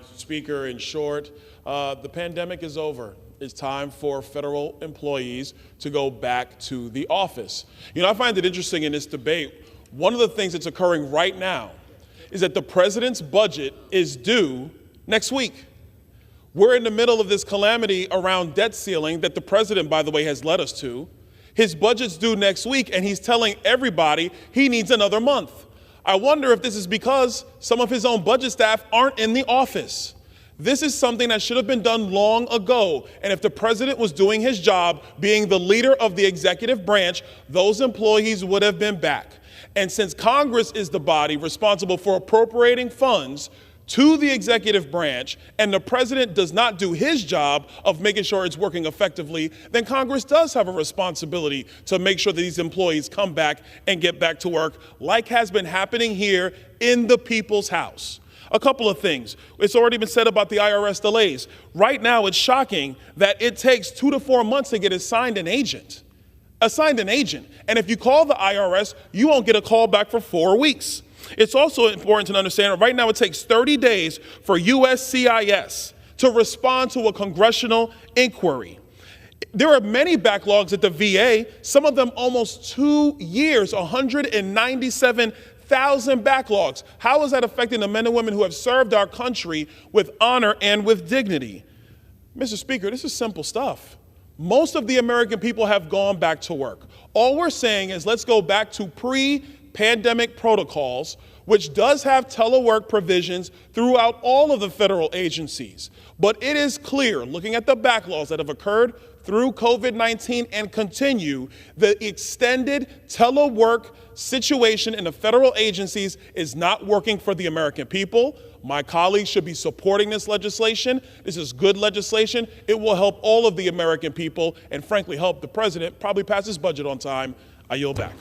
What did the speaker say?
Mr. Speaker. In short, the pandemic is over. It's time for federal employees to go back to the office. You know, I find it interesting in this debate, one of the things that's occurring right now is that the president's budget is due next week. We're in the middle of this calamity around debt ceiling that the president, by the way, has led us to. His budget's due next week, and he's telling everybody he needs another month. I wonder if this is because some of his own budget staff aren't in the office. This is something that should have been done long ago. And if the president was doing his job, being the leader of the executive branch, those employees would have been back. And since Congress is the body responsible for appropriating funds to the executive branch, and the president does not do his job of making sure it's working effectively, then Congress does have a responsibility to make sure that these employees come back and get back to work, like has been happening here in the people's house. A couple of things. It's already been said about the IRS delays. Right now, it's shocking that it takes 2 to 4 months to get assigned an agent. And if you call the IRS, you won't get a call back for 4 weeks. It's also important to understand that right now it takes 30 days for USCIS to respond to a congressional inquiry. There are many backlogs at the VA, some of them almost 2 years, 197,000 backlogs. How is that affecting the men and women who have served our country with honor and with dignity? Mr. Speaker, this is simple stuff. Most of the American people have gone back to work. All we're saying is let's go back to pre-pandemic protocols, which does have telework provisions throughout all of the federal agencies. But it is clear, looking at the backlogs that have occurred through COVID-19 and continue, the extended telework situation in the federal agencies is not working for the American people. My colleagues should be supporting this legislation. This is good legislation. It will help all of the American people and frankly help the president probably pass his budget on time. I yield back.